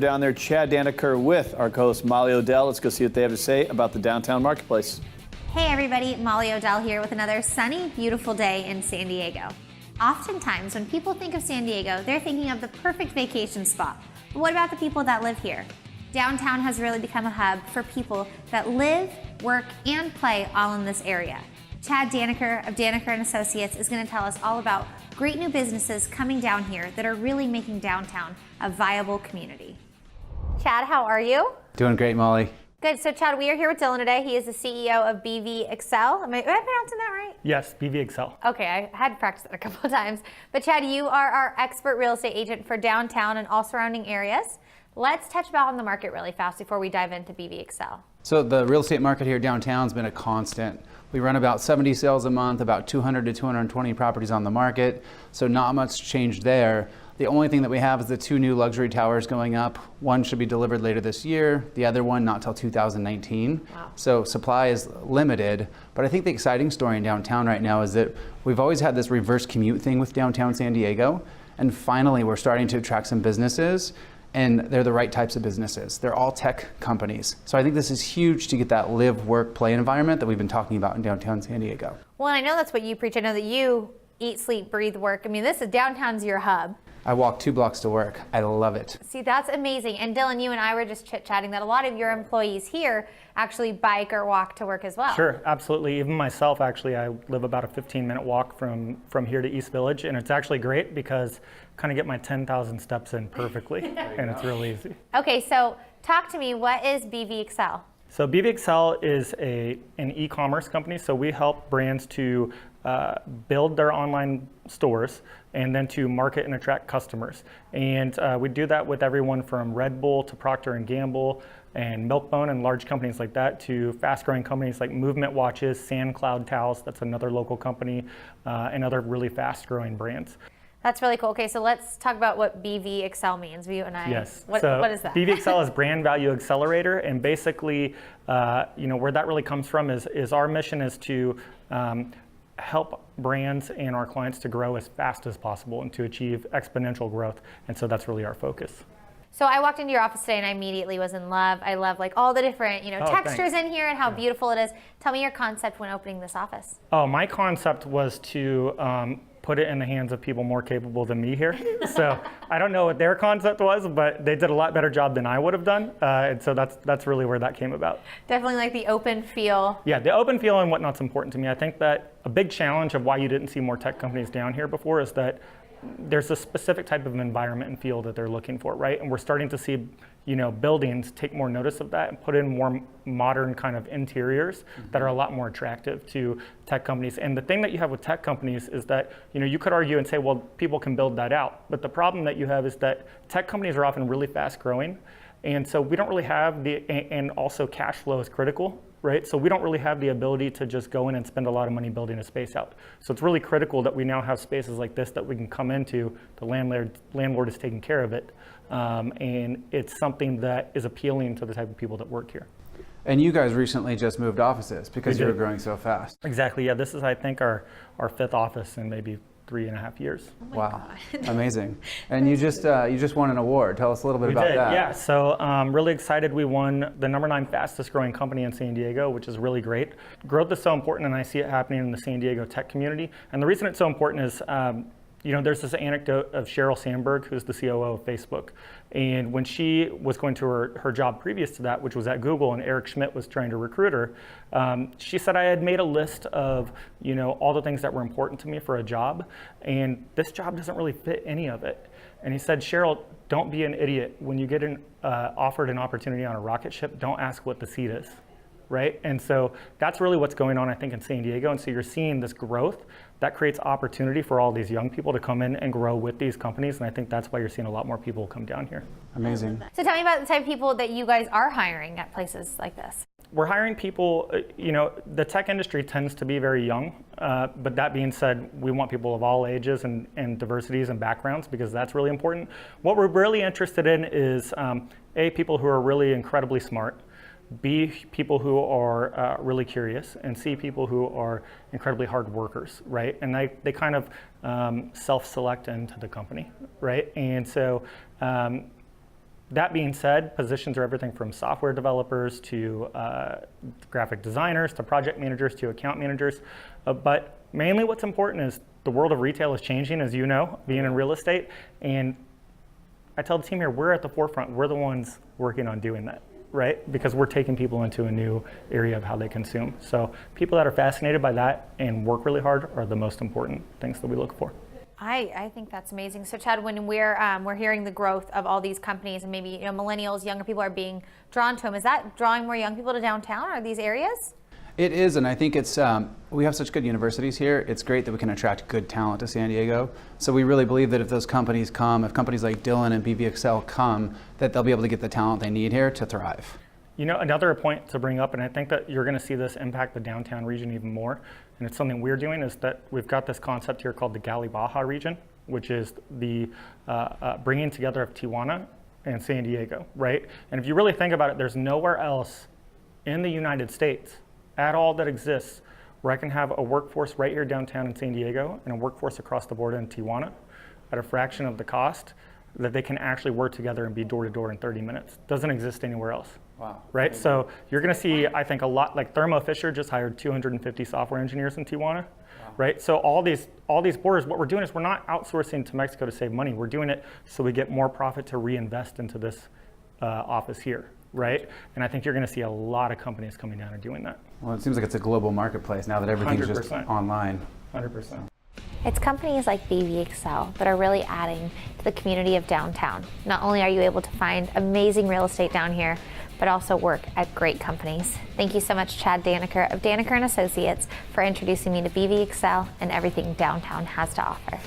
Down there, Chad Dannecker with our co-host Molly Odell. Let's go see what they have to say about the downtown marketplace. Hey everybody, Molly Odell here with another sunny, beautiful day in San Diego. Oftentimes, when people think of San Diego, they're thinking of the perfect vacation spot. But what about the people that live here? Downtown has really become a hub for people that live, work, and play all in this area. Chad Dannecker of Dannecker & Associates is going to tell us all about great new businesses coming down here that are really making downtown a viable community. Chad, how are you? Doing great, Molly. Good. So, Chad, we are here with Dylan today. He is the CEO of BV Excel. Am I pronouncing that right? Yes, BV Excel. Okay, I had practiced that a couple of times. But, Chad, you are our expert real estate agent for downtown and all surrounding areas. Let's touch about on the market really fast before we dive into BV Excel. So the real estate market here downtown has been a constant. We run about 70 sales a month, about 200 to 220 properties on the market. So not much change there. The only thing that we have is the 2 new luxury towers going up. One should be delivered later this year. The other one not till 2019. Wow. So supply is limited. But I think the exciting story in downtown right now is that we've always had this reverse commute thing with downtown San Diego. And finally, we're starting to attract some businesses. And they're the right types of businesses. They're all tech companies. So I think this is huge to get that live, work, play environment that we've been talking about in downtown San Diego. Well, I know that's what you preach. I know that you eat, sleep, breathe, work. I mean, this is downtown's your hub. I walk 2 blocks to work. I love it. See, that's amazing. And Dylan, you and I were just chit-chatting that a lot of your employees here actually bike or walk to work as well. Sure, absolutely. Even myself, actually, I live about a 15-minute walk from here to East Village, and it's actually great because I kind of get my 10,000 steps in perfectly, and it's really easy. Okay, so talk to me. What is BV Excel? So BV Excel is an e-commerce company, so we help brands to build their online stores and then to market and attract customers. And we do that with everyone from Red Bull to Procter & Gamble and Milkbone and large companies like that to fast-growing companies like Movement Watches, SandCloud Towels, that's another local company, and other really fast-growing brands. That's really cool. Okay, so let's talk about what BV Excel means. You and I. Yes. What is that? BV Excel is Brand Value Accelerator, and basically, where that really comes from is our mission is to help brands and our clients to grow as fast as possible and to achieve exponential growth. And so that's really our focus. So I walked into your office today and I immediately was in love. I love like all the different, textures thanks. in here and how beautiful it is. Tell me your concept when opening this office. Oh, my concept was to put it in the hands of people more capable than me here. So I don't know what their concept was, but they did a lot better job than I would have done. And so that's really where that came about. Definitely like the open feel. Yeah, the open feel and whatnot's important to me. I think that a big challenge of why you didn't see more tech companies down here before is that there's a specific type of environment and feel that they're looking for, right? And we're starting to see, buildings take more notice of that and put in more modern kind of interiors that are a lot more attractive to tech companies. And the thing that you have with tech companies is that, you could argue and say, well, people can build that out. But the problem that you have is that tech companies are often really fast growing. And so we don't really have and also cash flow is critical, right? So we don't really have the ability to just go in and spend a lot of money building a space out. So it's really critical that we now have spaces like this that we can come into, the landlord is taking care of it, and it's something that is appealing to the type of people that work here. And you guys recently just moved offices because you were growing so fast. Exactly, yeah, this is, I think, our 5th office in maybe 3.5 years. Oh Wow, amazing. And you just won an award. Tell us a little bit about that. Yeah, so really excited. We won the #9 fastest growing company in San Diego, which is really great. Growth is so important, and I see it happening in the San Diego tech community. And the reason it's so important is, there's this anecdote of Sheryl Sandberg, who's the COO of Facebook. And when she was going to her job previous to that, which was at Google, and Eric Schmidt was trying to recruit her, she said, I had made a list of, all the things that were important to me for a job. And this job doesn't really fit any of it. And he said, Sheryl, don't be an idiot. When you get offered an opportunity on a rocket ship, don't ask what the seat is. Right? And so that's really what's going on, I think, in San Diego. And so you're seeing this growth that creates opportunity for all these young people to come in and grow with these companies. And I think that's why you're seeing a lot more people come down here. Amazing. So tell me about the type of people that you guys are hiring at places like this. We're hiring people, the tech industry tends to be very young, but that being said, we want people of all ages and diversities and backgrounds because that's really important. What we're really interested in is, A, people who are really incredibly smart, B, people who are really curious, and C, people who are incredibly hard workers, right? And they kind of self-select into the company, right? And so That being said, positions are everything from software developers to graphic designers to project managers to account managers. But mainly what's important is the world of retail is changing, as you know, being in real estate. And I tell the team here, we're at the forefront. We're the ones working on doing that, right? Because we're taking people into a new area of how they consume. So people that are fascinated by that and work really hard are the most important things that we look for. I think that's amazing. So Chad, when we're hearing the growth of all these companies and maybe millennials, younger people are being drawn to them, is that drawing more young people to downtown or these areas? It is, and I think it's, we have such good universities here, it's great that we can attract good talent to San Diego. So we really believe that if those companies come, if companies like Dylan and BVXL come, that they'll be able to get the talent they need here to thrive. Another point to bring up, and I think that you're going to see this impact the downtown region even more, and it's something we're doing, is that we've got this concept here called the Gali Baja region, which is the bringing together of Tijuana and San Diego, right? And if you really think about it, there's nowhere else in the United States at all that exists where I can have a workforce right here downtown in San Diego and a workforce across the border in Tijuana at a fraction of the cost that they can actually work together and be door to door in 30 minutes. Doesn't exist anywhere else. Wow. Right? So you're going to see, I think, a lot, like Thermo Fisher just hired 250 software engineers in Tijuana. Wow. Right? So all these borders, what we're doing is we're not outsourcing to Mexico to save money. We're doing it so we get more profit to reinvest into this office here. Right? And I think you're going to see a lot of companies coming down and doing that. Well, it seems like it's a global marketplace now that everything's 100%. just online. 100%. It's companies like BVXL that are really adding to the community of downtown. Not only are you able to find amazing real estate down here, but also work at great companies. Thank you so much, Chad Dannecker of Dannecker & Associates, for introducing me to BVXL and everything downtown has to offer.